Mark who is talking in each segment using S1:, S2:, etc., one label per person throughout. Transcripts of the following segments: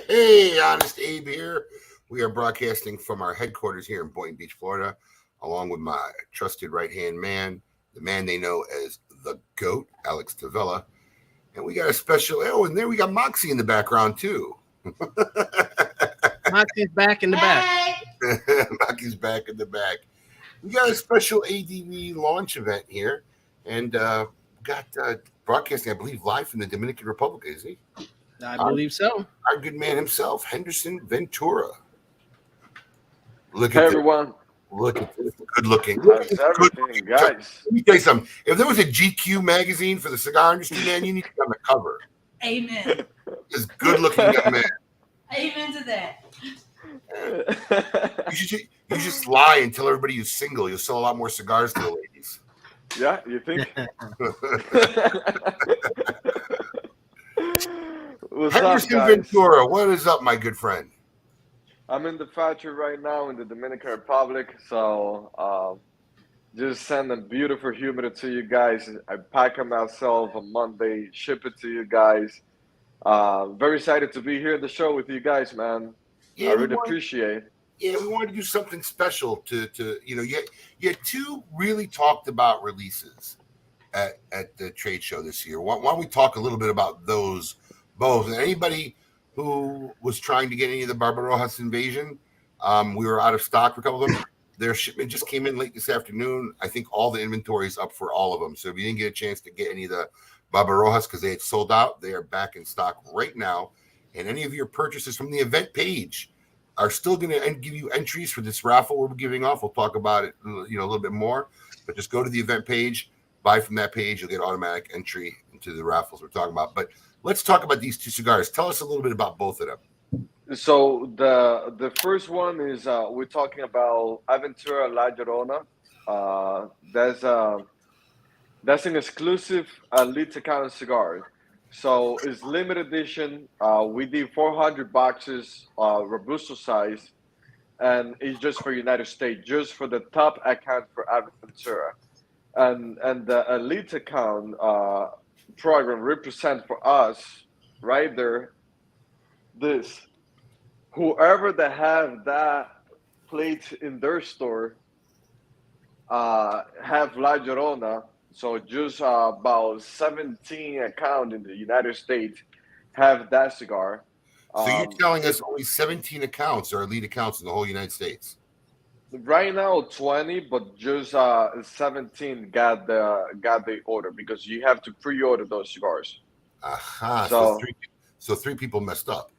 S1: Hey, Honest Abe here. We are broadcasting from our headquarters here in Boynton Beach, Florida, along with my trusted right-hand man, the man they know as the GOAT, Alex Tavella. And we got a special, and there we got Moxie in the background, too.
S2: Moxie's back in the back.
S1: Moxie's back in the back. We got a special ADV launch event here, and got broadcasting, I believe, live from the Dominican Republic, is he?
S2: I believe so.
S1: Our good man himself, Henderson Ventura. Look
S3: hey
S1: at
S3: everyone.
S1: Look at this. Good looking.
S3: How's everything, guys?
S1: Let me tell you something. If there was a GQ magazine for the cigar industry, man, you need to be on the cover.
S4: Amen.
S1: This good looking young man.
S4: Amen to that.
S1: You just lie and tell everybody you're single. You'll sell a lot more cigars to the ladies.
S3: Yeah, you think? What's
S1: Henderson
S3: up, guys?
S1: Ventura, what is up, my good friend?
S3: I'm in the factory right now in the Dominican Republic, so just sending beautiful humidor to you guys. I pack it myself on Monday, ship it to you guys. Very excited to be here in the show with you guys, man.
S1: Yeah,
S3: I really appreciate it.
S1: Yeah, we wanted to do something special to you know, you had two really talked about releases at the trade show this year. Why don't we talk a little bit about those both? And anybody who was trying to get any of the Barbarojas Invasion, we were out of stock for a couple of them. Their shipment just came in late this afternoon. I think all the inventory is up for all of them. So if you didn't get a chance to get any of the Barbarojas because they had sold out, they are back in stock right now. And any of your purchases from the event page are still going to give you entries for this raffle we're giving off. We'll talk about it, you know, a little bit more. But just go to the event page, buy from that page. You'll get automatic entry into the raffles we're talking about. But let's talk about these two cigars. Tell us a little bit about both of them.
S3: So the first one is we're talking about Aventura La Llorona. Uh, that's uh, that's an exclusive elite account cigar. So it's limited edition. We did 400 boxes, Robusto size, and it's just for United States, just for the top account for ADVentura. And the elite account program represent for us right there this whoever that have that plate in their store have La Llorona. So just about 17 account in the United States have that cigar.
S1: So you're telling us
S3: It's
S1: only 17 accounts are elite accounts in the whole United States?
S3: right now 20, but just 17 got the order because you have to pre-order those cigars.
S1: Aha.
S3: So
S1: So three people messed up.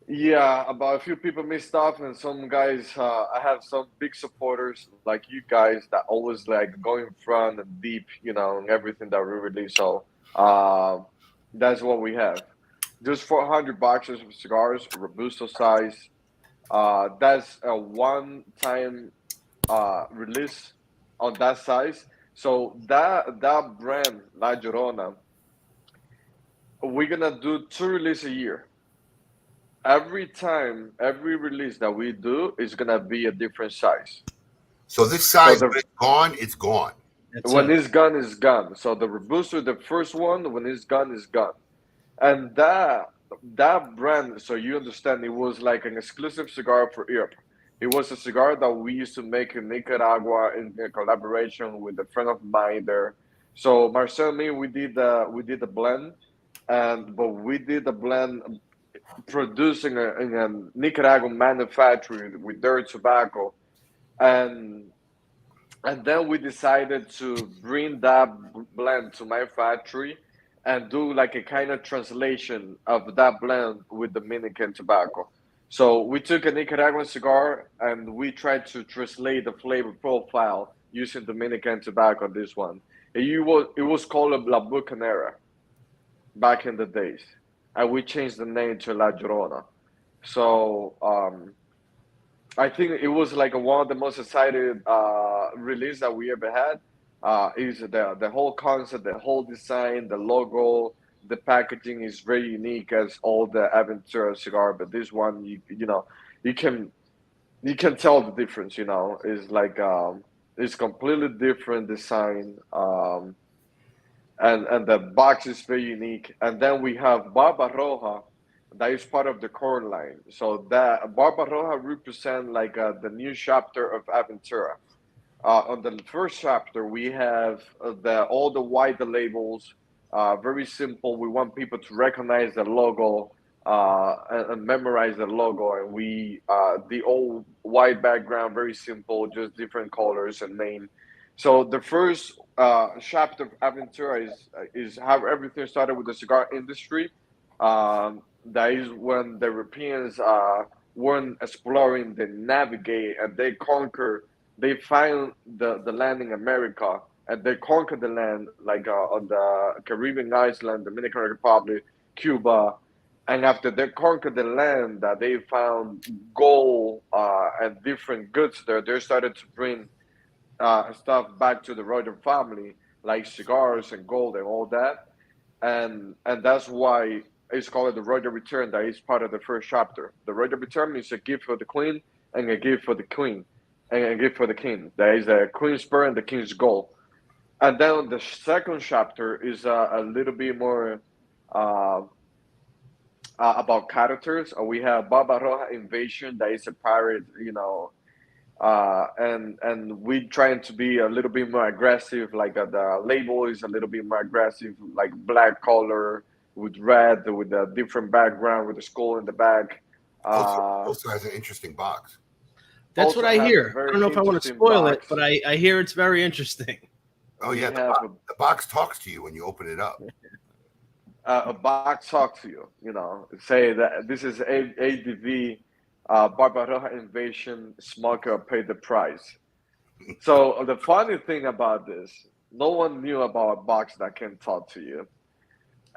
S3: yeah, about a few people missed off, and some guys. I have some big supporters like you guys that always like go in front and deep, and everything that we release. So that's what we have. Just 400 boxes of cigars, Robusto size. That's a one-time release on that size. So that brand La Llorona, we're gonna do 2 releases a year. Every time, every release that we do is gonna be a different size.
S1: So this
S3: So
S1: size,
S3: the
S1: when it's gone, it's gone.
S2: That's
S3: when
S2: it.
S3: it's gone, it's gone. So the Robusto, the first one, when it's gone, it's gone. And that brand, so you understand, it was like an exclusive cigar for Europe. It was a cigar that we used to make in Nicaragua in a collaboration with a friend of mine there. So Marcel and me, we did the blend, but we did the blend producing in a Nicaraguan manufacturer with their tobacco, and and then we decided to bring that blend to my factory and do like a kind of translation of that blend with Dominican tobacco. So we took a Nicaraguan cigar and we tried to translate the flavor profile using Dominican tobacco. This one, it was called a La Bucanera back in the days, and we changed the name to La Llorona. So I think it was like one of the most excited release that we ever had. Is the whole concept, the whole design, the logo, the packaging is very unique as all the Aventura cigar. But this one, you can you can tell the difference. Is like it's completely different design. And the box is very unique. And then we have Barba Roja, that is part of the core line. So that Barba Roja represent like the new chapter of Aventura. On the first chapter, we have all the white labels, very simple. We want people to recognize the logo and memorize the logo. And the old white background, very simple, just different colors and name. So the first chapter of Aventura is how everything started with the cigar industry. That is when the Europeans weren't exploring, they navigate and they conquer. They find the land in America and they conquer the land like on the Caribbean island, Dominican Republic, Cuba. And after they conquered the land, that they found gold and different goods there, they started to bring stuff back to the royal family, like cigars and gold and all that, and that's why it's called the royal return. That is part of the first chapter. The royal return is a gift for the queen and a gift for the queen and a gift for the king. That is the queen's pearl and the king's gold. And then the second chapter is a little bit more uh, about characters. We have Baba Roja Invasion. That is a pirate, and we trying to be a little bit more aggressive. Like the label is a little bit more aggressive, like black color with red, with a different background, with the skull in the back.
S1: Also has an interesting box.
S2: That's what
S3: Also
S2: I
S3: have a
S2: hear. I
S3: very
S2: don't know if I want to
S3: interesting
S2: spoil it,
S3: box.
S2: but I hear it's very interesting.
S1: Oh
S3: We
S1: yeah,
S3: have
S1: the box talks to you when you open it up.
S3: a box talk to you. Say that this is ADV Barbarossa Invasion. Smoker paid the price. So the funny thing about this, no one knew about a box that can talk to you.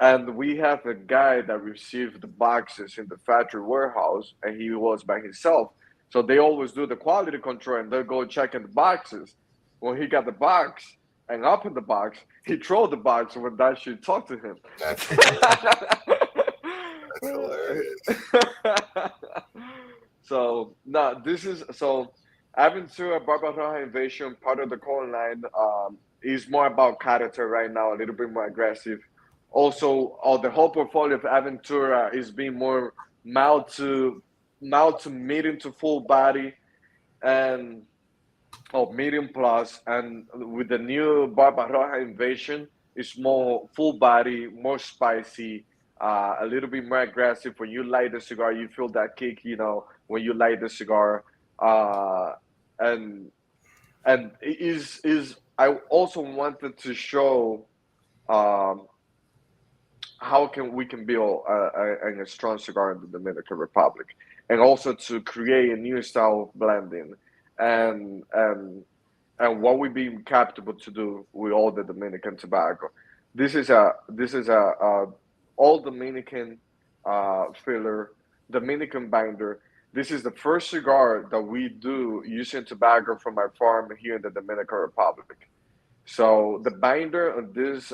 S3: And we have a guy that received the boxes in the factory warehouse, and he was by himself. So they always do the quality control, and they go checking the boxes. When he got the box and opened the box, he threw the box when that should talk to him.
S1: That's hilarious. That's hilarious.
S3: So no, this is so. ADVentura Barbaroja Invasion, part of the core line, is more about character right now, a little bit more aggressive. Also, the whole portfolio of ADVentura is being more mild to medium to full body, and medium plus. And with the new Barbaroja Invasion, it's more full body, more spicy, a little bit more aggressive. When you light the cigar, you feel that kick. When you light the cigar. And I also wanted to show how we can build a strong cigar in the Dominican Republic, and also to create a new style of blending, and what we've been capable to do with all the Dominican tobacco. This is a all Dominican filler, Dominican binder. This is the first cigar that we do using tobacco from our farm here in the Dominican Republic. So the binder on this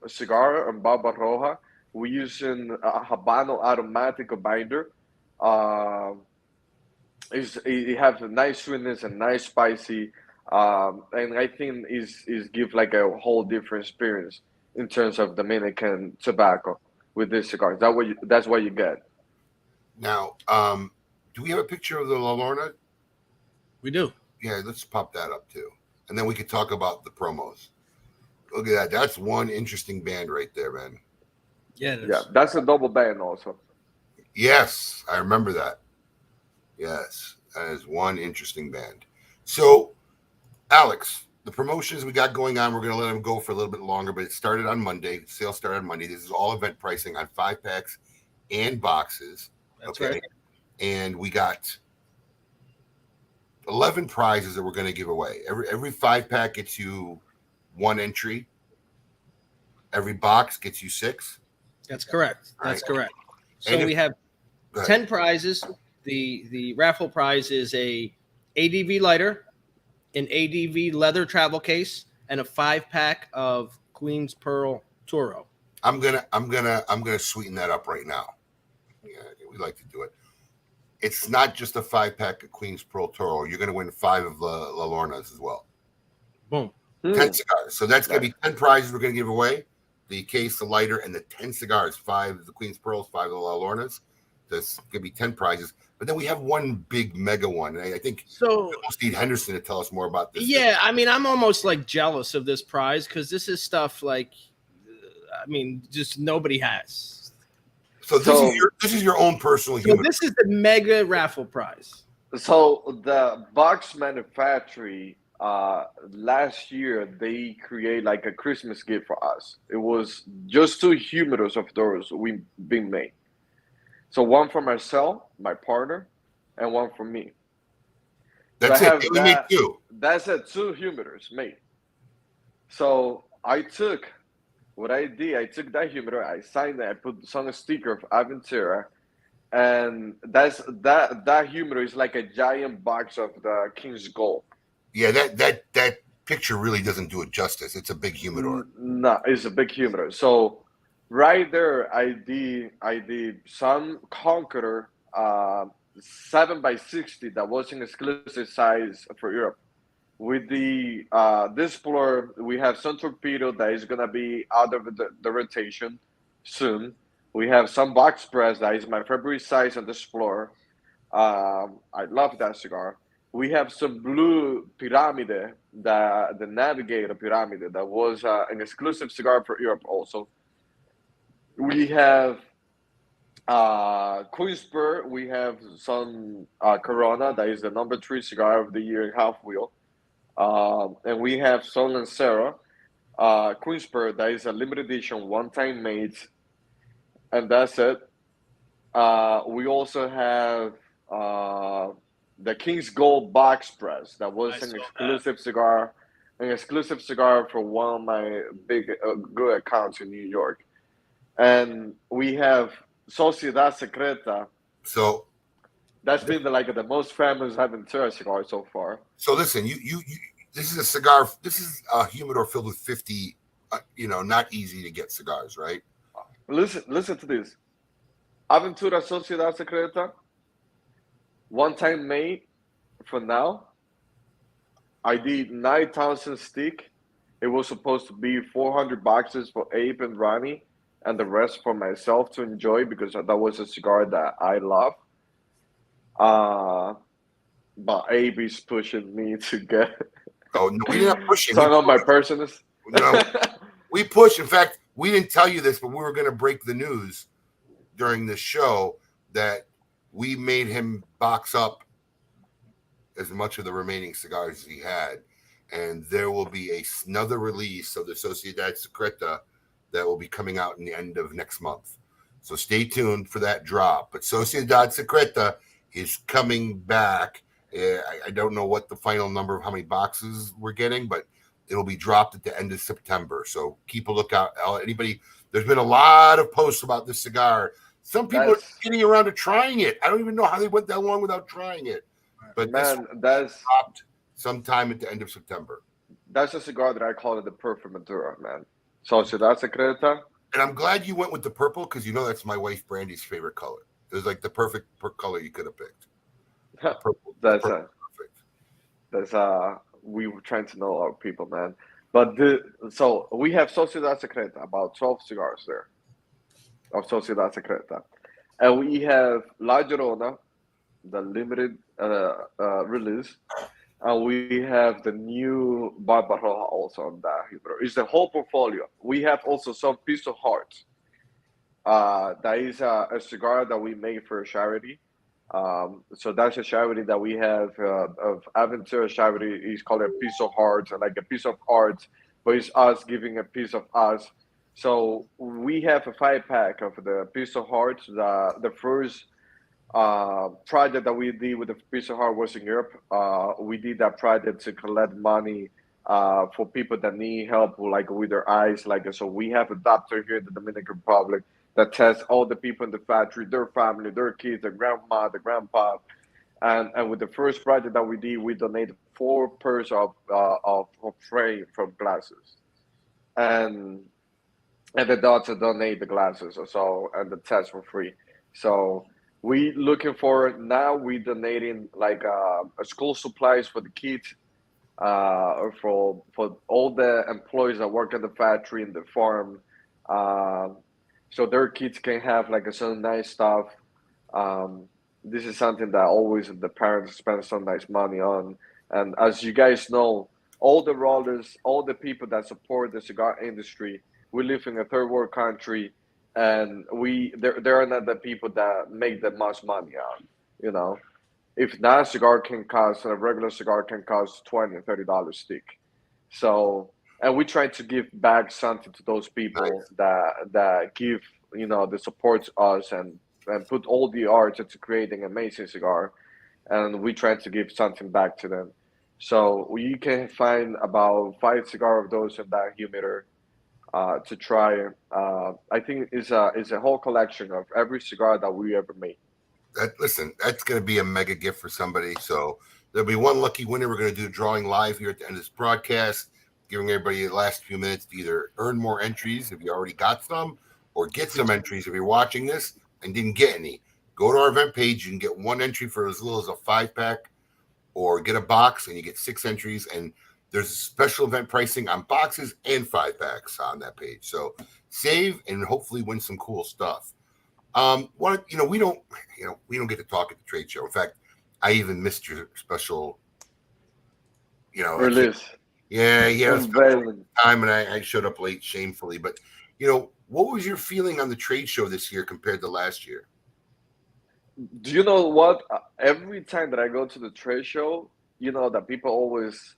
S3: cigar on Barbaroja, we're using a Habano Aromático binder. It has a nice sweetness and nice spicy, and I think is give like a whole different experience in terms of Dominican tobacco with this cigar. That's what you get.
S1: Now, do we have a picture of the La Lorna?
S2: We do.
S1: Yeah, let's pop that up too. And then we could talk about the promos. Look at that. That's one interesting band right there, man.
S2: Yeah.
S3: Yeah, that's a double band also.
S1: Yes, I remember that. Yes, that is one interesting band. So, Alex, the promotions we got going on, we're going to let them go for a little bit longer, but it started on Monday. Sales started on Monday. This is all event pricing on 5-packs and boxes.
S2: That's right.
S1: And we got 11 prizes that we're going to give away. Every 5-pack gets you 1 entry. Every box gets you 6.
S2: That's correct. That's correct. So we have 10
S1: ahead.
S2: prizes. The raffle prize is a ADV lighter, an ADV leather travel case, and a 5-pack of Queen's Pearl Toro.
S1: I'm gonna sweeten that up right now. Yeah, we like to do it. It's not just a 5-pack of Queen's Pearl Toro. You're going to win 5 of La Lornas as well.
S2: Boom.
S1: 10 cigars. So that's going to be 10 prizes we're going to give away. The case, the lighter, and the 10 cigars. 5 of the Queen's Pearls, 5 of the La Lornas. That's going to be 10 prizes. But then we have one big mega one. And I think
S2: so.
S1: Steve Henderson to tell us more about this.
S2: Yeah, I mean, I'm almost like jealous of this prize because this is stuff like, just nobody has.
S1: So this is your own personal
S2: humidor. So this is the mega raffle prize.
S3: So the box manufacturer last year they create like a Christmas gift for us. It was just 2 humidors of those we've been made. So one for myself, my partner, and one for me.
S1: That's
S3: so
S1: it. We made 2.
S3: That's it. 2 humidors made. So I took that humidor, I signed it, I put on a sticker of ADVentura, and that humidor is like a giant box of the King's Gold.
S1: Yeah, that picture really doesn't do it justice. It's a big humidor.
S3: No, it's a big humidor. So right there, I did some Conqueror 7x60 that was an exclusive size for Europe. With the this floor, we have some torpedo that is gonna be out of the rotation soon. We have some box press that is my favorite size on this floor. I love that cigar. We have some blue Pyramide, the Navigator Pyramide that was an exclusive cigar for Europe also. We have Queen's Pearl. We have some Corona that is the number 3 cigar of the year in Half Wheel. And we have Sol Lancero, Queen's Pearl, that is a limited edition, one-time made, and that's it. We also have the King's Gold Box Press, that was an exclusive cigar for one of my big good accounts in New York. and we have Sociedad Secreta.
S1: So
S3: That's been the most famous Aventura cigar so far.
S1: so listen, you this is a cigar. This is a humidor filled with 50. Not easy to get cigars, right?
S3: Listen to this. Aventura Sociedad Secreta, one time made for now. I did 9,000 stick. It was supposed to be 400 boxes for Abe and Ronnie, and the rest for myself to enjoy because that was a cigar that I love. Uh, but Abe is pushing me to get
S1: Oh no, we didn't push him.
S3: some of my personals.
S1: No, we pushed. In fact, we didn't tell you this, but we were going to break the news during the show that we made him box up as much of the remaining cigars as he had, and there will be another release of the Sociedad Secreta that will be coming out in the end of next month. So stay tuned for that drop. But Sociedad Secreta is coming back. I don't know what the final number of how many boxes we're getting, but it'll be dropped at the end of September. So keep a lookout. Anybody, there's been a lot of posts about this cigar. Some people are getting around to trying it. I don't even know how they went that long without trying it. But
S3: Man,
S1: that's dropped sometime at the end of September.
S3: That's a cigar that I call it the perfect Maduro, man. Sociedad Secreta.
S1: And I'm glad you went with the purple because that's my wife Brandy's favorite color. It was like the perfect color you could have picked. Purple.
S3: That's
S1: perfect.
S3: We were trying to know our people, man. But so we have Sociedad Secreta, about 12 cigars there of Sociedad Secreta, and we have La Llorona, the limited release, and we have the new Barbaroja also on that. It's the whole portfolio. We have also some Piece of Heart. That is a cigar that we make for a charity. So that's a charity that we have of Aventura charity. Is called a Piece of Heart, like a piece of art, but it's us giving a piece of us. So we have a 5-pack of the Piece of Heart. The first project that we did with the Piece of Heart was in Europe. We did that project to collect money for people that need help, like with their eyes. So we have a doctor here in the Dominican Republic that tests all the people in the factory, their family, their kids, their grandma, the grandpa. And with the first project that we did, we donated 4 pairs of frame from glasses, and the doctor donate the glasses, and the test for free. So we looking for now. We donating school supplies for the kids, for all the employees that work at the factory and the farm, so their kids can have some nice stuff. This is something that always the parents spend some nice money on. And as you guys know, all the rollers, all the people that support the cigar industry, we live in a third world country, and there are not the people that make the most money out. You know, if not, a regular cigar can cost $20 and $30 stick. So, and we try to give back something to those people that give that supports us and put all the art into creating an amazing cigar, and we try to give something back to them. So you can find about 5 cigar of those in that humidor to try. I think is a whole collection of every cigar that we ever made.
S1: Listen, that's going to be a mega gift for somebody. So there'll be one lucky winner. We're going to do a drawing live here at the end of this broadcast, giving everybody the last few minutes to either earn more entries if you already got some, or get some entries if you're watching this and didn't get any. Go to our event page. You can get 1 entry for as little as a 5-pack, or get a box and you get 6 entries. And there's a special event pricing on boxes and 5-packs on that page. So save and hopefully win some cool stuff. We don't get to talk at the trade show. In fact, I even missed your special,
S3: Release.
S1: Time, and I showed up late shamefully. But what was your feeling on the trade show this year compared to last year?
S3: Do you know what? Every time that I go to the trade show, that people always,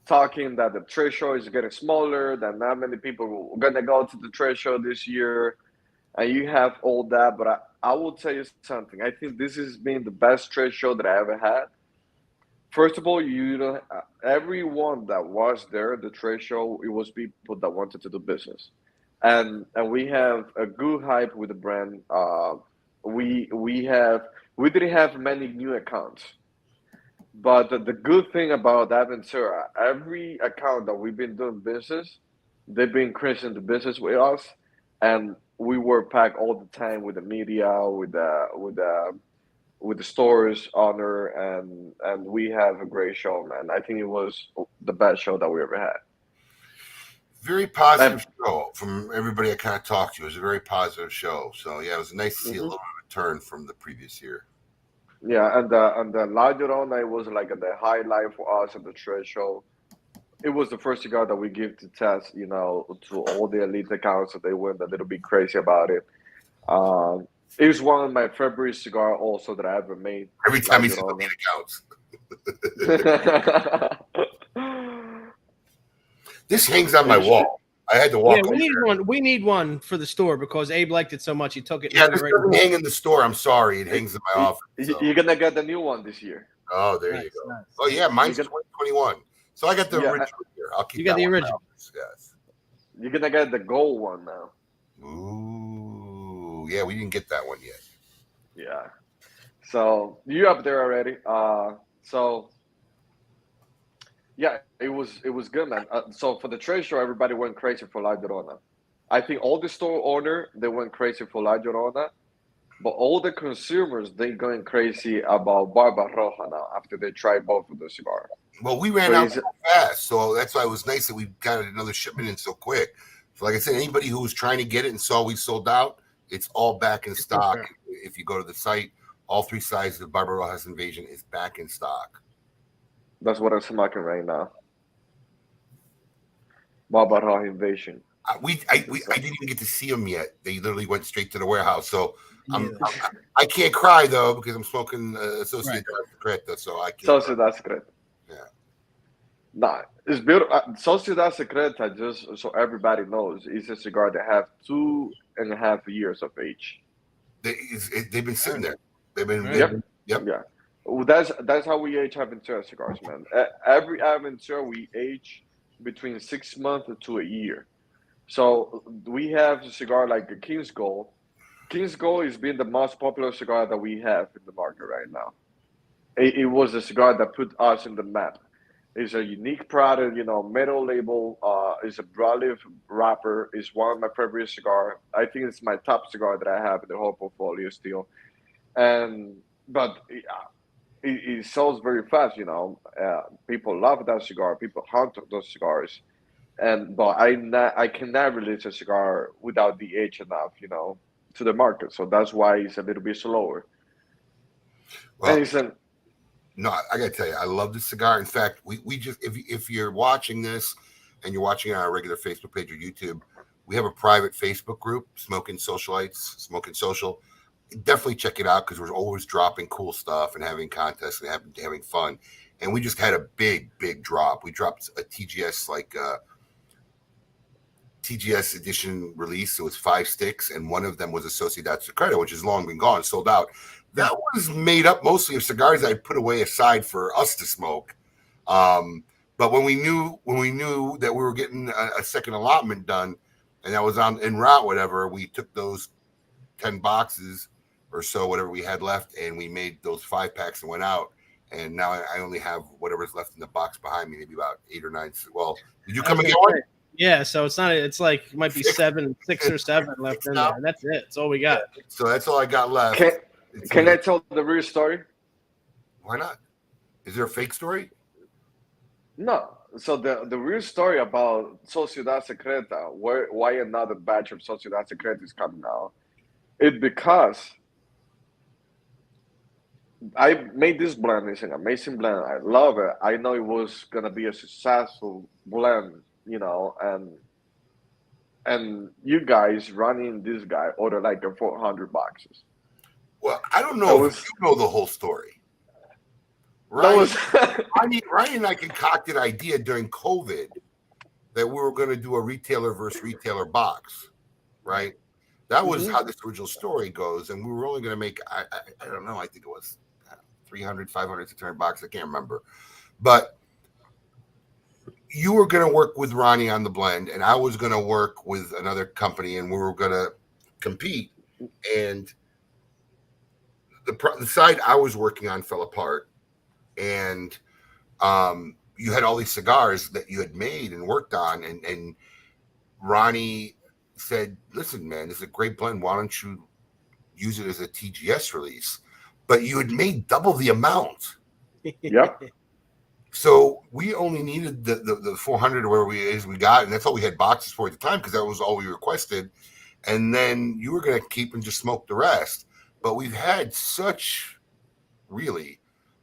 S3: talking that the trade show is getting smaller, that not many people are gonna go to the trade show this year. And you have all that, but I will tell you something. I think this has been the best trade show that I ever had. First of all, everyone that was there at the trade show, it was people that wanted to do business. and we have a good hype with the brand. We didn't have many new accounts, but the good thing about ADVentura, every account that we've been doing business, they've been increasing the business with us, and we were packed all the time with the media, with the store's owner, and we have a great show, man. I think it was the best show that we ever had.
S1: Very positive show from everybody I kind of talked to. It was a very positive show. So yeah, it was nice to see a little bit of a turn from the previous year.
S3: Yeah, and the La Llorona was like the highlight for us at the trade show. It was the first cigar that we give to test, to all the elite accounts, so they went a little bit crazy about it. It was one of my favorite cigar also that I ever made.
S1: Every
S3: La
S1: time he said
S3: Llorona.
S1: the accounts. This hangs on my wall. I had to walk.
S2: Yeah, we need one. We need one for the store because Abe liked it so much he took it.
S1: Yeah, this doesn't hang in the store. I'm sorry, it hangs in my office. So.
S3: You're gonna get the new one this year.
S1: Oh, there you go. Nice. Oh yeah, mine's 2021. So I got the original here. I'll keep.
S2: You got the original.
S1: Yes.
S3: You're gonna get the gold one now.
S1: Ooh, yeah, we didn't get that one yet.
S3: Yeah. So you're up there already. So. Yeah, it was good, man. So for the trade show, everybody went crazy for La Llorona. I think all the store owner they went crazy for La Llorona, but all the consumers they going crazy about Barba Roja now after they tried both of the cigars.
S1: Well, we ran out so fast, so that's why it was nice that we got another shipment in so quick. So, like I said, anybody who was trying to get it and saw we sold out, it's all back in stock. Okay. If you go to the site, all 3 sizes of Barba Roja's Invasion is back in stock.
S3: That's what I'm smoking right now. Barba Roja Invasion.
S1: I didn't even get to see them yet. They literally went straight to the warehouse. So I can't cry though because I'm smoking Sociedad Secreta. So I can't.
S3: Sociedad Secreta.
S1: Yeah.
S3: Nah, it's beautiful. Sociedad Secreta, just so everybody knows, is a cigar that have 2.5 years of age.
S1: They've been sitting there. They've been.
S3: Yep.
S1: Yeah.
S3: Well, that's how we age ADVentura cigars, man. Every ADVentura we age between 6 months to a year. So we have a cigar like a King's Gold. King's Gold has been the most popular cigar that we have in the market right now. It was a cigar that put us in the map. It's a unique product, metal label. It's a broadleaf wrapper. It's one of my favorite cigar. I think it's my top cigar that I have in the whole portfolio still. But it sells very fast, people love that cigar. People hunt those cigars, but I cannot release a cigar without the age enough, to the market. So that's why it's a little bit slower.
S1: Well, no, I gotta tell you, I love this cigar. In fact, we just if you're watching this and you're watching on our regular Facebook page or YouTube, we have a private Facebook group, Smoking Socialites, Smoking Social. Definitely check it out because we're always dropping cool stuff and having contests and having fun. And we just had a big drop. We dropped a TGS TGS edition release. It was 5 sticks, and one of them was a Sociedad Secreta, which has long been gone, sold out. That was made up mostly of cigars I put away aside for us to smoke. But when we knew that we were getting a second allotment done, and that was en route, whatever, we took those 10 boxes or so, whatever we had left, and we made those 5 packs and went out. And now I only have whatever's left in the box behind me, maybe about 8 or 9. Well, did you come and get one?
S2: Yeah, so it's not. It's like it might be 6 or 7 left in there. That's it. That's all we got.
S1: So that's all I got left.
S3: Can I tell the real story?
S1: Why not? Is there a fake story?
S3: No. So the real story about Sociedad Secreta, why another batch of Sociedad Secreta is coming out, it's because I made this blend. It's an amazing blend. I love it. I know it was gonna be a successful blend, and you guys running this guy ordered like 400 boxes.
S1: Well, I don't know if you know the whole story. Ryan and I concocted an idea during COVID that we were going to do a retailer versus retailer box, right? That was how this original story goes, and we were only going to make, I don't know, I think it was 300, 500, 600 boxes. I can't remember. But you were going to work with Ronnie on the blend, and I was going to work with another company, and we were going to compete. And the side I was working on fell apart, and you had all these cigars that you had made and worked on, and Ronnie said, "Listen, man, this is a great blend. Why don't you use it as a TGS release?" But you had made double the amount.
S3: Yep.
S1: So we only needed the 400 or whatever we got, and that's all we had boxes for at the time because that was all we requested. And then you were going to keep and just smoke the rest. But we've had such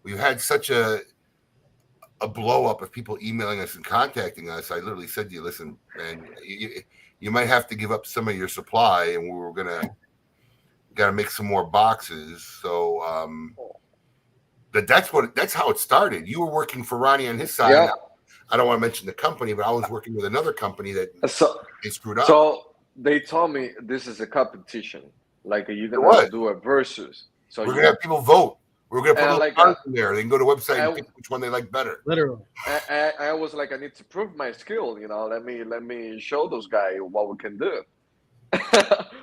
S1: a blow up of people emailing us and contacting us. I literally said to you, "Listen, man, you might have to give up some of your supply, and we were gotta make some more boxes." So, but that's how it started. You were working for Ronnie on his side.
S3: Yeah.
S1: I don't want to mention the company, but I was working with another company that they screwed up.
S3: So they told me this is a competition. Like you're gonna do a versus. So
S1: we're gonna have people vote. We're gonna put
S3: like
S1: cards in there. They can go to the website and pick which one they like better.
S2: Literally.
S3: I was like, I need to prove my skill. Let me show those guys what we can do.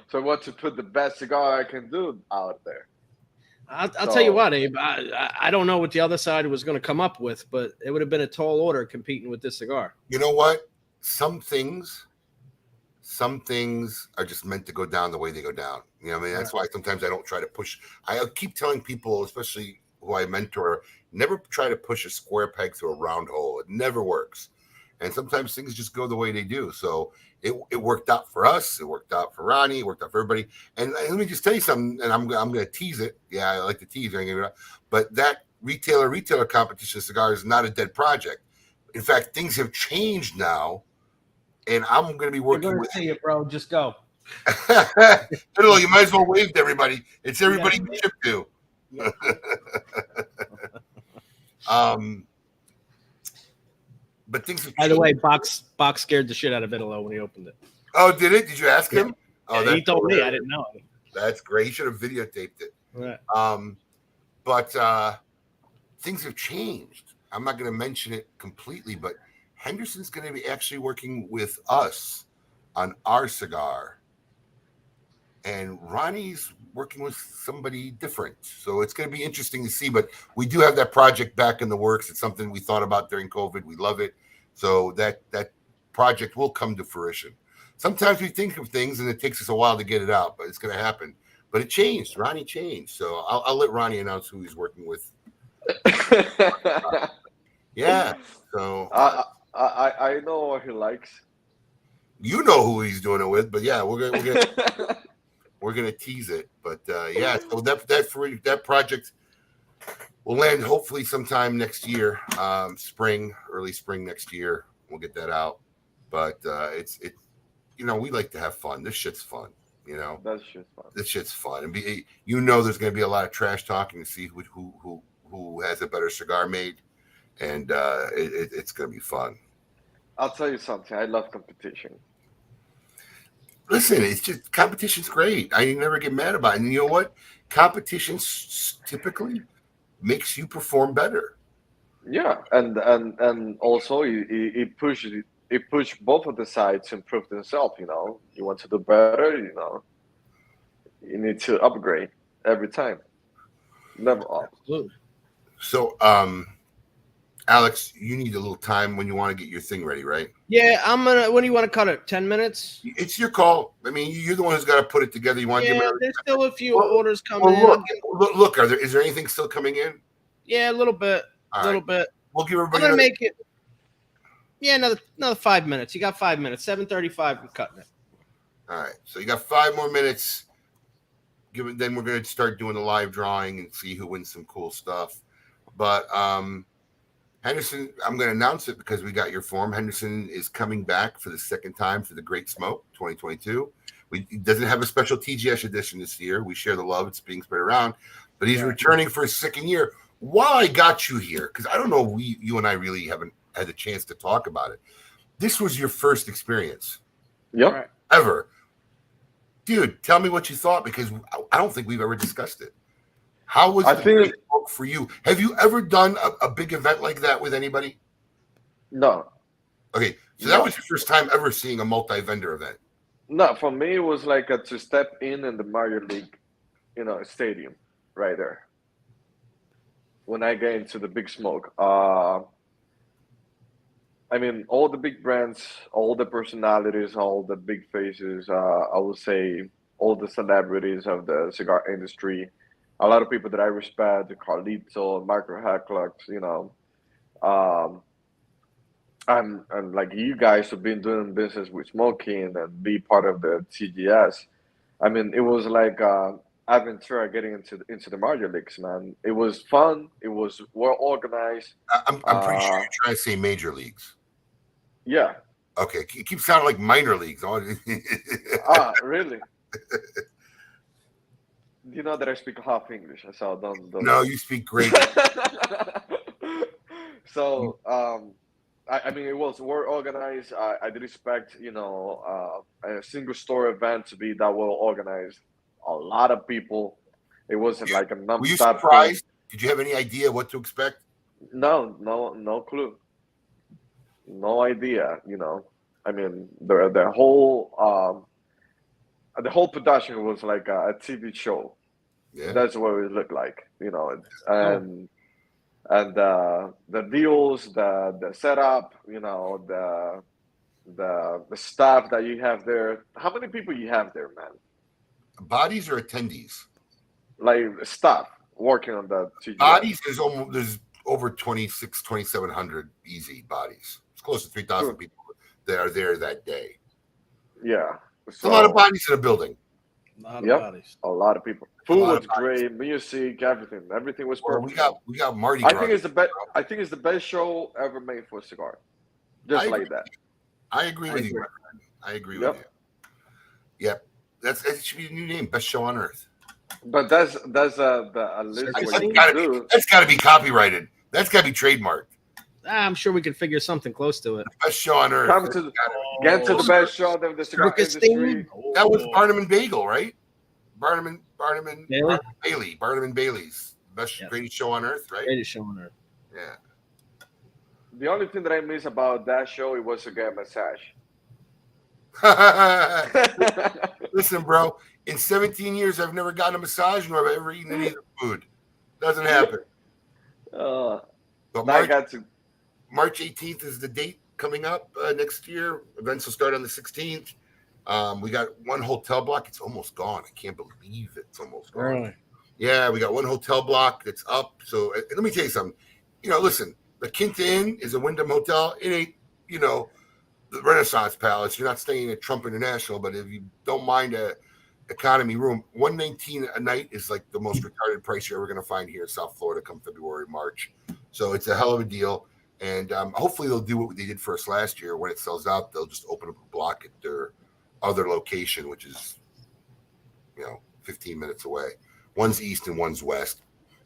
S3: So I want to put the best cigar I can do out there.
S2: I'll tell you what, Abe. I don't know what the other side was going to come up with, but it would have been a tall order competing with this cigar.
S1: You know what? Some things are just meant to go down the way they go down. You know what I mean? That's why sometimes I don't try to push. I keep telling people, especially who I mentor, never try to push a square peg through a round hole. It never works. And sometimes things just go the way they do. So it worked out for us. It worked out for Ronnie. It worked out for everybody. And let me just tell you something, and I'm going to tease it. Yeah, I like to tease. But that retailer competition cigar is not a dead project. In fact, things have changed now. And I'm going to be working with
S2: you, bro. Just go.
S1: Little, you might as well wave to everybody. It's everybody you ship to.
S2: Yeah.
S1: But things have
S2: By the way, Box scared the shit out of Italo when he opened it.
S1: Oh, did it? Did you ask him? Oh,
S2: he told me. I didn't know.
S1: That's great. He should have videotaped it.
S2: Right.
S1: But things have changed. I'm not going to mention it completely, but Henderson's going to be actually working with us on our cigar. And Ronnie's working with somebody different. So it's going to be interesting to see. But we do have that project back in the works. It's something we thought about during COVID. We love it. So that project will come to fruition. Sometimes we think of things and it takes us a while to get it out, but it's going to happen. But it changed. Ronnie changed. So I'll let Ronnie announce who he's working with. Yeah. So
S3: I know what he likes.
S1: You know who he's doing it with, but yeah, we're gonna tease it. But yeah, so that project will land hopefully sometime next year, early spring next year. We'll get that out. But it's we like to have fun. This shit's fun.
S3: That's just fun.
S1: This shit's fun, and there's gonna be a lot of trash talking to see who has a better cigar made, and it's gonna be fun.
S3: I'll tell you something. I love competition.
S1: Listen, it's just competition's great. I never get mad about it. And you know what? Competition typically makes you perform better.
S3: Yeah, and also it push both of the sides to improve themselves. You want to do better. You need to upgrade every time. Never off.
S2: Absolutely.
S1: So, Alex, you need a little time when you want to get your thing ready, right?
S2: Yeah, when do you want to cut it? 10 minutes?
S1: It's your call. I mean, you're the one who's got to put it together. You want to give me
S2: there's still a few orders coming in.
S1: Look, is there anything still coming in?
S2: Yeah, a little bit. Bit.
S1: We'll give everybody.
S2: I'm gonna make it. Yeah, another 5 minutes. You got 5 minutes. 7:35. I'm cutting it.
S1: All right. So you got 5 more minutes. Then we're gonna start doing the live drawing and see who wins some cool stuff. But Henderson, I'm going to announce it because we got your form. Henderson is coming back for the second time for the Great Smoke 2022. He doesn't have a special TGS edition this year. We share the love. It's being spread around. But he's returning for his second year. While I got you here, because I don't know you and I really haven't had a chance to talk about it. This was your first experience.
S3: Yep.
S1: Ever. Dude, tell me what you thought, because I don't think we've ever discussed it. How was the for you? Have you ever done a big event like that with anybody?
S3: No.
S1: Okay, so that was your first time ever seeing a multi-vendor event.
S3: No, for me it was like to step in the Major League, stadium right there. When I get into the big smoke, I mean, all the big brands, all the personalities, all the big faces. I would say all the celebrities of the cigar industry. A lot of people that I respect, Carlito, Michael Hacklux, um, and like you guys have been doing business with smoking and be part of the TGS. I mean, it was like ADVentura getting into the major leagues, man. It was fun. It was well organized.
S1: I'm pretty sure
S3: Uh,
S1: you're trying to say major leagues.
S3: yeah.
S1: Okay, it keeps sounding like minor leagues.
S3: Really? You know that I speak half English, so don't.
S1: No, you speak great.
S3: So, I mean, it was well organized. I did expect, a single store event to be that well organized. A lot of people. It wasn't like a
S1: Were you
S3: non-stop thing.
S1: surprised? Did you have any idea what to expect?
S3: No clue. No idea. I mean, the whole production was like a TV show.
S1: Yeah.
S3: That's what it looked like, and the deals, the setup, the staff that you have there. How many people you have there, man?
S1: Bodies or attendees?
S3: Like staff working on the TGI.
S1: Bodies, there's over 2,700 easy bodies. It's close to 3,000
S3: Sure.
S1: people that are there that day.
S3: Yeah,
S1: It's a lot of bodies in a building.
S3: Yep.
S2: Bodies.
S3: A lot of people. Food was great, music, everything was
S1: Well,
S3: perfect.
S1: we got Marty.
S3: I think it's the best. I think it's the best show ever made for a cigar. Just like that.
S1: I agree with you. I agree with you. Yep, that should be a new name. Best show on earth.
S3: But that's the list
S2: Circus
S3: what you
S2: City?
S3: do.
S1: That's got to be copyrighted. That's got to be trademarked.
S2: I'm sure we could figure something close to it.
S1: Best show on earth.
S3: Get to the best show of the cigar
S2: Circus
S3: industry.
S1: That was Barnum and Bagel, right? Barnum
S2: Bailey?
S1: Bailey. Barnum and Bailey's best, greatest show on earth, right?
S2: Greatest show on earth.
S1: Yeah.
S3: The only thing that I miss about that show, it was to get a massage.
S1: Listen, bro. In 17 years, I've never gotten a massage, nor have I ever eaten any of the food. Doesn't happen. But March 18th is the date coming up next year. Events will start on the 16th. We got one hotel block. It's almost gone. I can't believe it's almost gone.
S2: Really?
S1: Yeah, we got one hotel block that's up. So let me tell you something. Listen, the Quinta Inn is a Wyndham hotel. It ain't, the Renaissance Palace. You're not staying at Trump International, but if you don't mind a economy room, $119 a night is like the most retarded price you're ever going to find here in South Florida come February, March. So it's a hell of a deal. And hopefully they'll do what they did for us last year. When it sells out, they'll just open up a block at their other location, which is, 15 minutes away. One's east and one's west.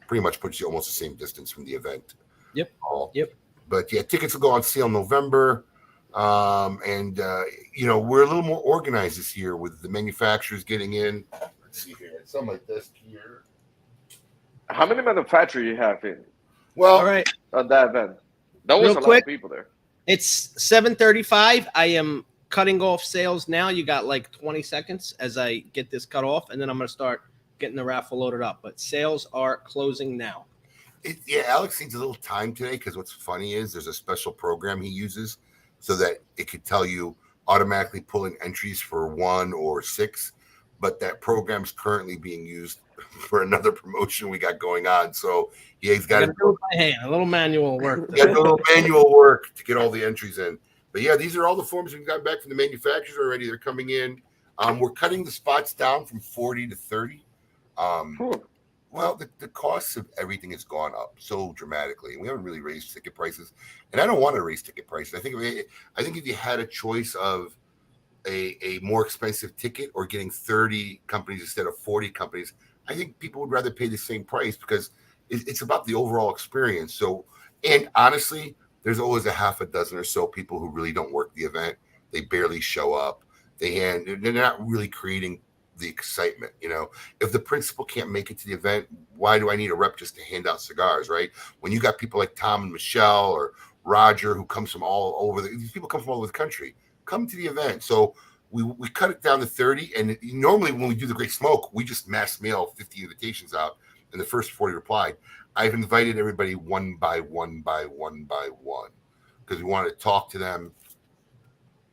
S1: Pretty much puts you almost the same distance from the event.
S2: Yep. Yep.
S1: But yeah, tickets will go on sale in November. We're a little more organized this year with the manufacturers getting in. Let's see here. It's on my desk here.
S3: How many manufacturers you have in?
S1: Well,
S2: all right.
S3: On that event. That was a lot of people there.
S2: It's 7:35. I am cutting off sales now. You got like 20 seconds as I get this cut off, and then I'm going to start getting the raffle loaded up. But sales are closing now.
S1: Alex needs a little time today because what's funny is there's a special program he uses so that it could tell you automatically pulling entries for 1 or 6. But that program's currently being used for another promotion we got going on. So he's got to
S2: do it by hand, a little manual work.
S1: a little manual work to get all the entries in. But yeah, these are all the forms we got back from the manufacturers already. They're coming in. We're cutting the spots down from 40 to 30. Well, the costs of everything has gone up so dramatically. We haven't really raised ticket prices, and I don't want to raise ticket prices. I think if you had a choice of a more expensive ticket or getting 30 companies instead of 40 companies, I think people would rather pay the same price because it's about the overall experience. So, and honestly, there's always a half a dozen or so people who really don't work the event. They barely show up. They're not really creating the excitement. If the principal can't make it to the event, why do I need a rep just to hand out cigars, right? When you got people like Tom and Michelle or Roger, who comes from all over. These people come from all over the country. Come to the event. So we cut it down to 30. And normally when we do the Great Smoke, we just mass mail 50 invitations out, and the first 40 replied. I've invited everybody one by one because we want to talk to them,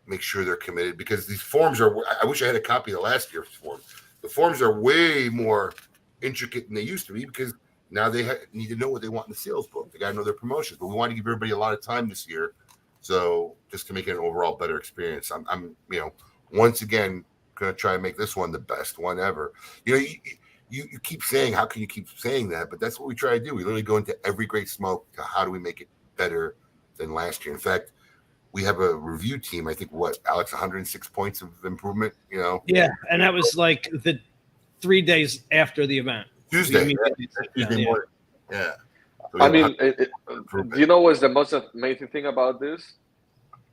S1: make sure they're committed, because these forms are, I wish I had a copy of the last year's form. The forms are way more intricate than they used to be, because now they need to know what they want in the sales book. They got to know their promotions, but we want to give everybody a lot of time this year. So just to make it an overall better experience, I'm once again going to try to make this one the best one ever. You keep saying, how can you keep saying that? But that's what we try to do. We literally go into every Great Smoke to how do we make it better than last year. In fact, we have a review team. I think Alex, 106 points of improvement.
S2: Yeah, and that was like the 3 days after the event.
S1: Tuesday morning. Yeah. So
S3: I mean, do you know what's the most amazing thing about this?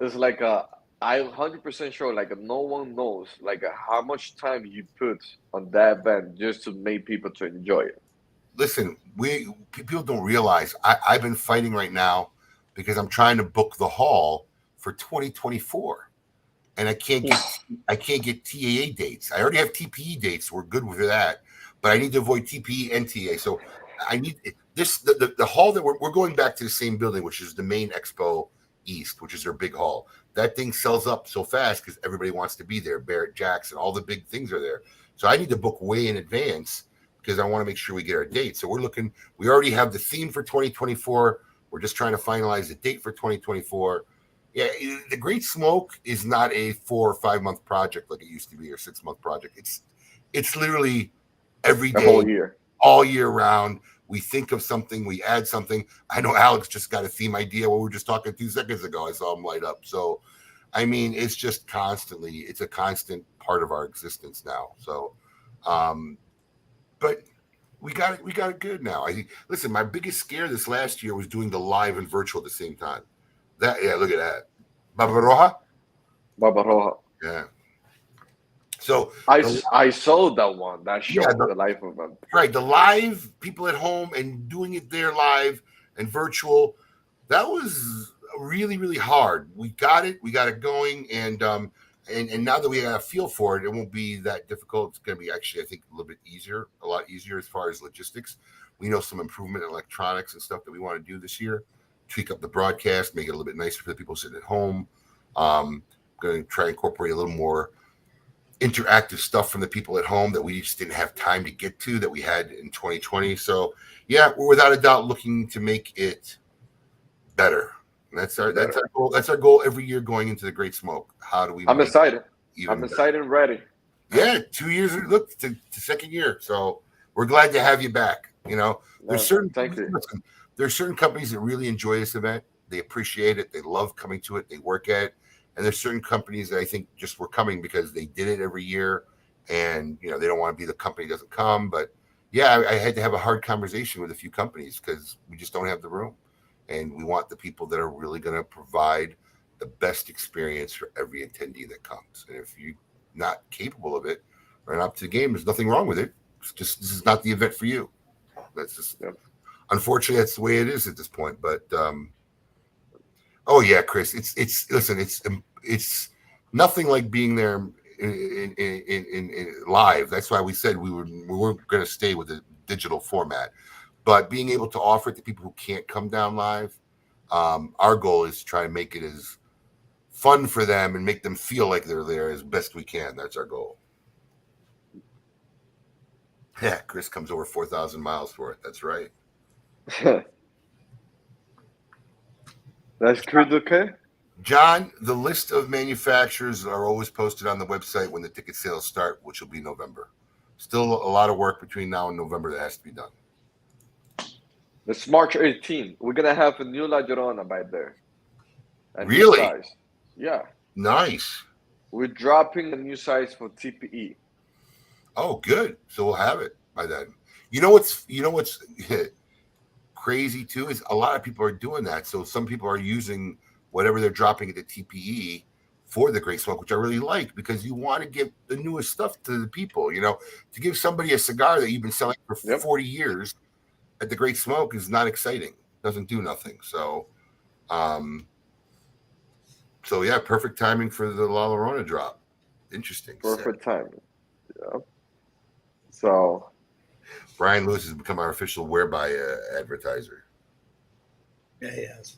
S3: It's like I'm 100% sure, like no one knows like how much time you put on that event just to make people to enjoy it.
S1: Listen, people don't realize I've been fighting right now because I'm trying to book the hall for 2024, and I can't get TAA dates. I already have TPE dates. We're good with that, but I need to avoid TPE and TA. So I need this the hall that we're going back to the same building, which is the main Expo East, which is their big hall. That thing sells up so fast because everybody wants to be there. Barrett Jackson, all the big things are there. So I need to book way in advance because I want to make sure we get our date. So we already have the theme for 2024. We're just trying to finalize the date for 2024. Yeah, the Great Smoke is not a 4 or 5 month project like it used to be, or 6 month project. It's literally every day,
S3: the whole year,
S1: all year round. We think of something, we add something. I know Alex just got a theme idea. We were just talking 2 seconds ago. I saw him light up. So, I mean, it's just it's a constant part of our existence now. So, but we got it good now. Listen, my biggest scare this last year was doing the live and virtual at the same time. Look at that. Barbaroja? Yeah. So
S3: I saw that show, the live event.
S1: Right, the live, people at home and doing it there live and virtual. That was really, really hard. We got it going, and now that we got a feel for it, it won't be that difficult. It's going to be actually, I think, a lot easier as far as logistics. We know some improvement in electronics and stuff that we want to do this year. Tweak up the broadcast, make it a little bit nicer for the people sitting at home. Going to try and incorporate a little more interactive stuff from the people at home that we just didn't have time to get to that we had in 2020. So yeah, we're without a doubt looking to make it better. And that's our goal. That's our goal every year going into the Great Smoke. How do we?
S3: I'm excited. I'm excited and ready.
S1: Yeah, 2 years. Look, to second year. So we're glad to have you back. There's certain companies that really enjoy this event. They appreciate it. They love coming to it. They work at it. And there's certain companies that I think just were coming because they did it every year, and they don't want to be the company that doesn't come. But yeah, I had to have a hard conversation with a few companies because we just don't have the room, and we want the people that are really going to provide the best experience for every attendee that comes. And if you're not capable of it or not up to the game, there's nothing wrong with it. It's just this is not the event for you. That's just unfortunately that's the way it is at this point. But oh yeah, Chris, it's nothing like being there in live. That's why we said we weren't going to stay with the digital format, but being able to offer it to people who can't come down live. Our goal is to try and make it as fun for them and make them feel like they're there as best we can. That's our goal. Yeah, Chris comes over 4,000 miles for it. That's right.
S3: That's okay.
S1: John, the list of manufacturers are always posted on the website when the ticket sales start, which will be November. Still a lot of work between now and November that has to be done.
S3: It's March 18th. We're going to have a new La Llorona by there.
S1: Really?
S3: Size. Yeah.
S1: Nice.
S3: We're dropping a new size for TPE.
S1: Oh, good. So we'll have it by then. You know what's crazy too is a lot of people are doing that. So some people are using whatever they're dropping at the TPE for the Great Smoke, which I really like because you want to give the newest stuff to the people. To give somebody a cigar that you've been selling for 40 years at the Great Smoke is not exciting. Doesn't do nothing. So So yeah, perfect timing for the La Llorona drop. Interesting.
S3: Perfect timing. Yeah. So
S1: Brian Lewis has become our official whereby advertiser.
S2: Yeah, he has.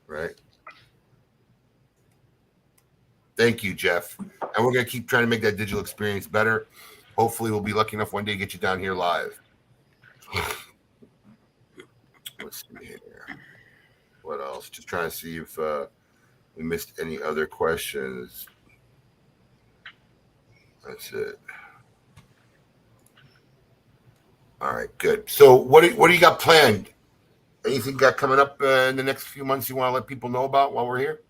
S1: Right. Thank you, Jeff. And we're gonna keep trying to make that digital experience better. Hopefully, we'll be lucky enough one day to get you down here live. Let's see here. What else? Just trying to see if we missed any other questions. That's it. All right, good. So, what do you got planned? Anything got coming up in the next few months you want to let people know about while we're here?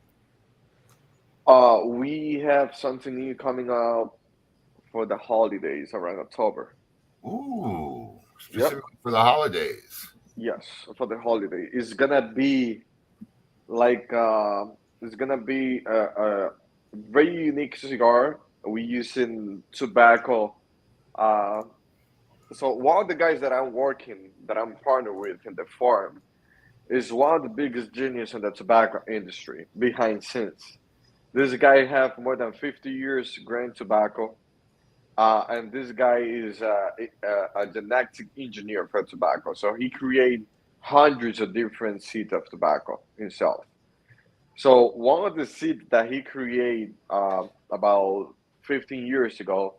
S3: we have something new coming up for the holidays around October.
S1: Ooh,
S3: Yep.
S1: specifically for the holidays.
S3: Yes, for the holiday. It's gonna be like it's gonna be a very unique cigar. We using tobacco. Uh, so one of the guys that I'm partnered with in the farm, is one of the biggest genius in the tobacco industry behind scenes. This guy have more than 50 years growing tobacco, and this guy is a genetic engineer for tobacco. So he create hundreds of different seeds of tobacco himself. So one of the seeds that he created about 15 years ago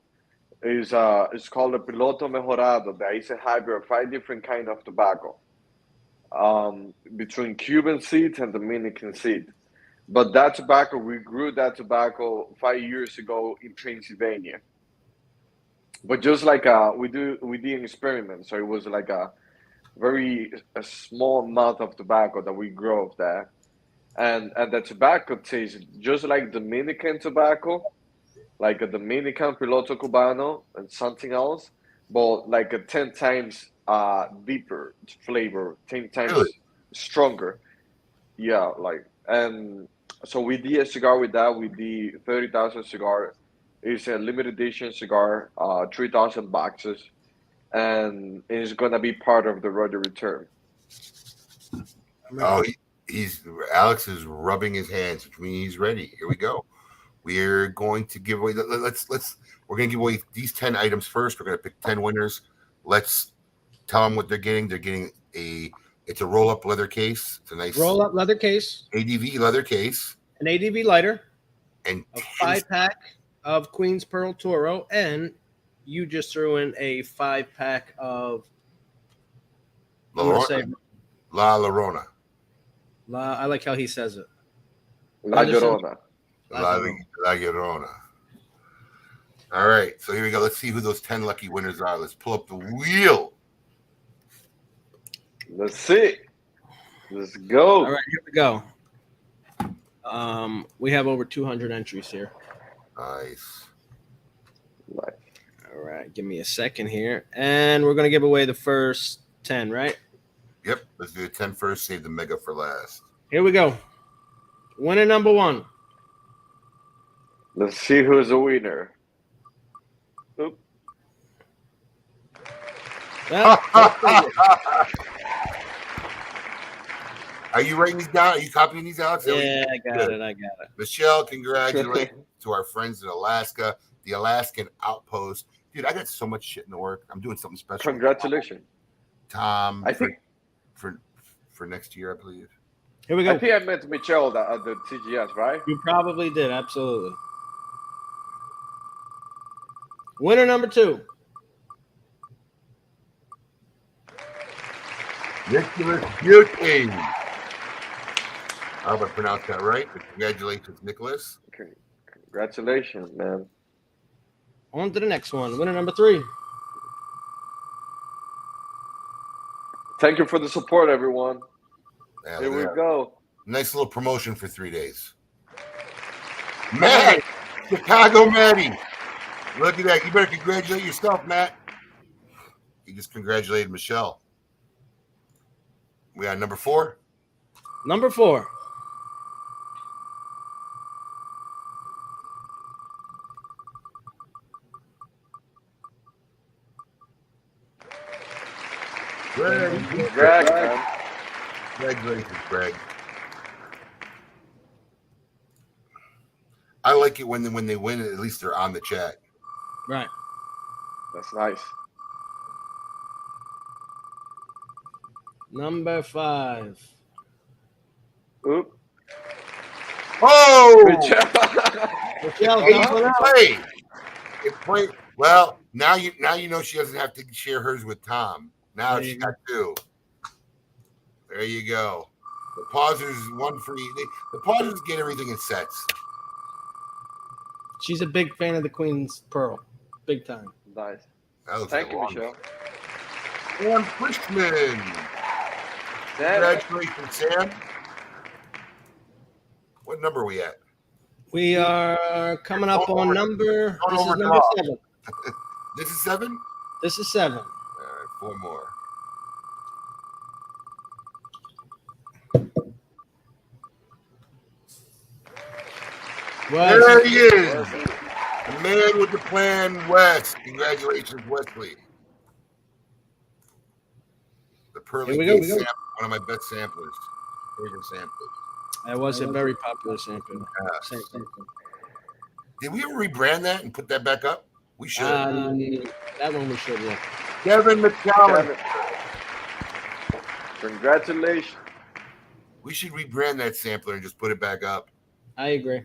S3: is it's called a Piloto Mejorado. That is a hybrid of 5 different kind of tobacco, between Cuban seeds and Dominican seed. But that tobacco, we grew that tobacco 5 years ago in Pennsylvania. But just like we did an experiment, so it was like a small amount of tobacco that we grow there, and the tobacco tastes just like Dominican tobacco, like a Dominican Piloto Cubano and something else, but like a 10 times deeper flavor, 10 times
S1: Really?
S3: stronger. Yeah, like, and so we did a cigar with that. We did 30,000 cigar. It's a limited edition cigar, 3,000 boxes, and it's gonna be part of the Roger return.
S1: Oh, he's Alex is rubbing his hands, which means he's ready. Here we go. We're going to give away. Let's. We're going to give away these 10 items first. We're going to pick 10 winners. Let's tell them what they're getting. They're getting it's a roll up leather case. It's a nice
S2: Roll up leather case,
S1: ADV leather case,
S2: an ADV lighter,
S1: and
S2: a 5-pack of Queen's Pearl Toro, and you just threw in a 5-pack of
S1: La
S2: I'm gonna
S1: Llorona.
S2: say
S1: La Llorona.
S2: I like how he says it.
S3: La
S2: Henderson-
S3: Llorona.
S1: La Llorona. All right, so here we go. Let's see who those 10 lucky winners are. Let's pull up the wheel.
S3: Let's see. Let's go.
S2: All right, here we go. We have over 200 entries here.
S1: Nice.
S3: Nice.
S2: All right, give me a second here, and we're gonna give away the first 10. Right?
S1: Yep. Let's do the 10 first. Save the mega for last.
S2: Here we go. Winner number 1.
S3: Let's see who's the winner. Oop.
S1: Are you writing these down? Are you copying these, Alex?
S2: Yeah, I got
S1: Good.
S2: it. I got it.
S1: Michelle, congratulations to our friends in Alaska, the Alaskan Outpost. Dude, I got so much shit in the work. I'm doing something special.
S3: Congratulations.
S1: Tom,
S3: I think
S1: for next year, I believe.
S2: Here we go.
S3: I think I met Michelle at the TGS, right?
S2: You probably did. Absolutely. Winner number 2.
S1: Nicholas Beauty. I hope I pronounced that right, but congratulations, Nicholas.
S3: Congratulations, man.
S2: On to the next one. Winner number 3.
S3: Thank you for the support, everyone.
S1: Yeah,
S3: Here we
S1: look at that.
S3: go.
S1: Nice little promotion for 3 days. Matt, Chicago Matty. Look at that. You better congratulate yourself, Matt. You just congratulated Michelle. We got number 4.
S2: Number 4.
S1: Greg.
S3: Greg, man.
S1: Congratulations, Greg. I like it when they win. At least they're on the chat.
S2: Right.
S3: That's nice.
S2: Number 5.
S3: Oop.
S1: Oh,
S3: Good job.
S2: Michelle,
S1: Hey,
S2: dump it out.
S1: play. It play. Well, now you know she doesn't have to share hers with Tom. Now
S2: There
S1: she
S2: you
S1: got 2. There you go. The pausers, one for each. The pausers get everything in sets.
S2: She's a big fan of the Queen's Pearl. Big time.
S3: Nice.
S1: That looks
S3: Thank
S1: like
S3: you,
S1: a long
S3: Michelle.
S1: Sam Frischman.
S3: Sam,
S1: Congratulations, Sam. What number are we at?
S2: We are coming up
S1: Don't
S2: on
S1: over-
S2: number.
S1: don't
S2: This is number
S1: overdraw.
S2: 7.
S1: This is 7?
S2: This is 7.
S1: All right, 4 more.
S2: Well,
S1: There he is. The man with the plan, Wes. Congratulations, Wesley. The Pearly
S2: Here we go.
S1: Gate sample, one of my best samplers. Favorite samplers.
S2: that was a very popular sample.
S1: Yes. Did we ever rebrand that and put that back up? We should.
S2: That one we should, yeah.
S1: Kevin McCallum.
S3: Kevin. Congratulations.
S1: We should rebrand that sampler and just put it back up.
S2: I agree.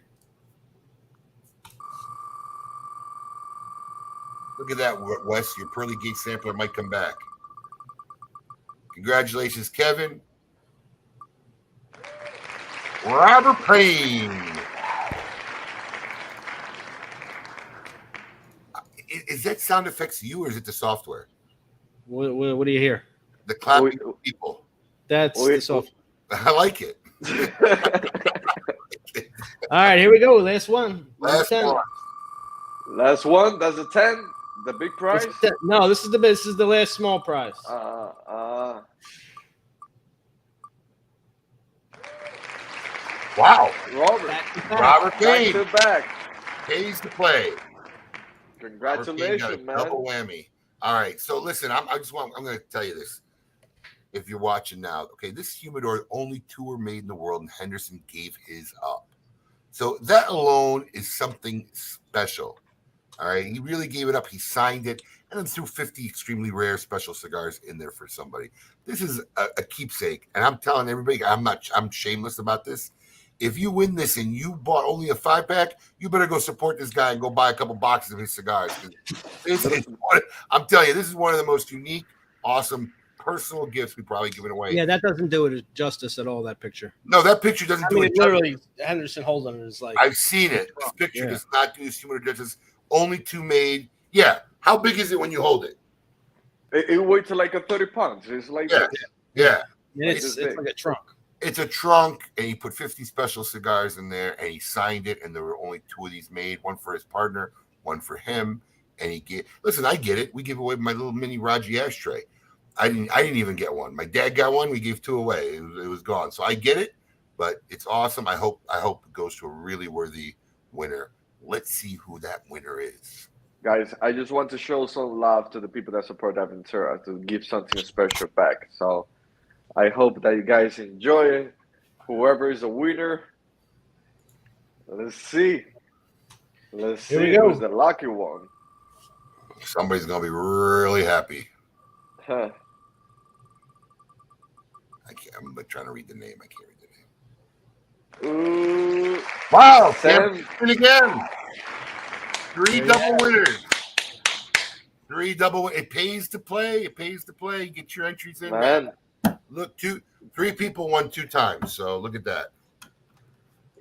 S1: Look at that, Wes. Your Pearly Gate sampler might come back. Congratulations, Kevin. Robert Payne. Is that sound effects you or is it the software?
S2: What do you hear?
S1: The clapping people.
S2: That's the soft.
S1: I like it.
S2: All right, here we go. Last one.
S1: Last
S2: 10.
S1: one.
S3: Last one. That's a 10. The big prize.
S2: No, this is the last small prize.
S1: Wow.
S3: Robert.
S1: Robert Payne
S3: Back to back.
S1: pays to play.
S3: Congratulations, man.
S1: Double whammy. All right. So listen, I'm going to tell you this. If you're watching now, okay, this humidor, only 2 were made in the world, and Henderson gave his up. So that alone is something special. All right. He really gave it up. He signed it and then threw 50 extremely rare special cigars in there for somebody. This is a keepsake. And I'm telling everybody, I'm shameless about this. If you win this and you bought only a 5-pack, you better go support this guy and go buy a couple boxes of his cigars. I'm telling you, this is one of the most unique, awesome, personal gifts we probably given away.
S2: Yeah, that doesn't do it justice at all. That picture.
S1: No, that picture doesn't do it.
S2: Literally, Henderson holding it is like.
S1: I've seen it. This picture does not do this humidor justice. Only 2 made. Yeah. How big is it when you hold it?
S3: It weighs like a 30 pounds. It's like
S1: Yeah.
S3: this.
S1: Yeah.
S2: It's like a trunk.
S1: It's a trunk, and he put 50 special cigars in there, and he signed it, and there were only 2 of these made, one for his partner, one for him, and he get. Listen, I get it. We give away my little mini Raji ashtray. I didn't even get one. My dad got one. We gave 2 away. It was gone. So I get it, but it's awesome. I hope it goes to a really worthy winner. Let's see who that winner is.
S3: Guys, I just want to show some love to the people that support ADVentura to give something special back. So I hope that you guys enjoy it. Whoever is a winner, let's see. Let's
S2: Here we
S3: see
S2: go.
S3: who's the lucky one.
S1: Somebody's gonna be really happy.
S3: Huh.
S1: I'm trying to read the name. I can't read the name.
S3: Ooh,
S1: Wow,
S3: Sam.
S1: Sam again. 3 double winners. 3 double. It pays to play. It pays to play. Get your entries in.
S3: Man.
S1: Look, 3 people won 2 times. So look at that.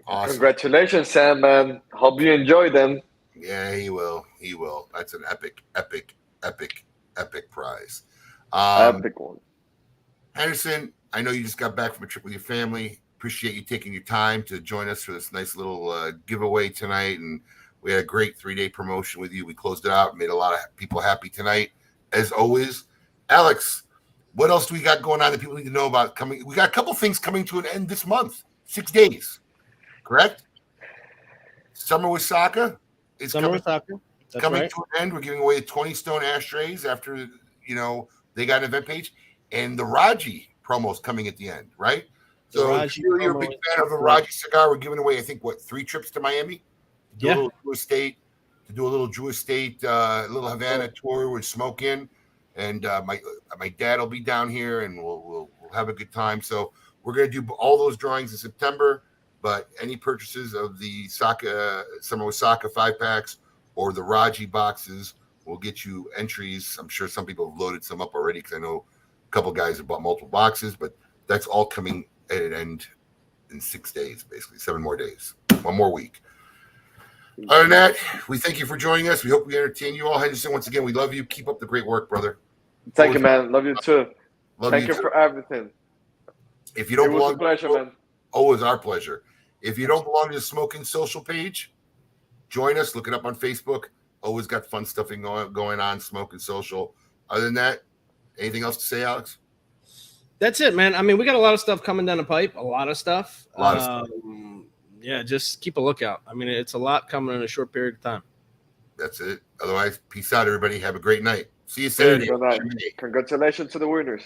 S1: Awesome.
S3: Congratulations, Sam, man. Hope you enjoy them.
S1: Yeah, he will. He will. That's an epic prize.
S3: Epic one.
S1: Henderson, I know you just got back from a trip with your family. Appreciate you taking your time to join us for this nice little giveaway tonight. And we had a great 3-day promotion with you. We closed it out, made a lot of people happy tonight, as always. Alex, what else do we got going on that people need to know about coming? We got a couple things coming to an end this month, 6 days, correct? Summer with Saka is coming
S2: That's
S1: to
S2: right.
S1: an end. We're giving away 20 stone ashtrays after, they got an event page. And the Raji promo is coming at the end, right? So if you're a big fan of the Raji cigar, we're giving away, I think, 3 trips to Miami? do a little Jewish state, little Havana tour with Smoke in, and my dad will be down here, and we'll have a good time. So we're gonna do all those drawings in September. But any purchases of the Summer Osaka 5-packs or the Raji boxes will get you entries. I'm sure some people have loaded some up already because I know a couple guys have bought multiple boxes, but that's all coming at an end in 6 days, basically 7 more days, 1 more week. Other than that, we thank you for joining us. We hope we entertain you all. Henderson, once again, we love you. Keep up the great work, brother.
S3: Thank you, man. Love you too. Thank you
S1: too.
S3: for everything.
S1: If you don't
S3: It was a pleasure, man.
S1: Always our pleasure. If you don't belong to the Smoking Social page, join us. Look it up on Facebook. Always got fun stuff going on, Smoking Social. Other than that, anything else to say, Alex?
S2: That's it, man. I mean, we got a lot of stuff coming down the pipe. A lot of stuff. Yeah, just keep a lookout. I mean, it's a lot coming in a short period of time.
S1: That's it. Otherwise, peace out, everybody. Have a great night. See you Saturday.
S3: Good night. Congratulations to the winners.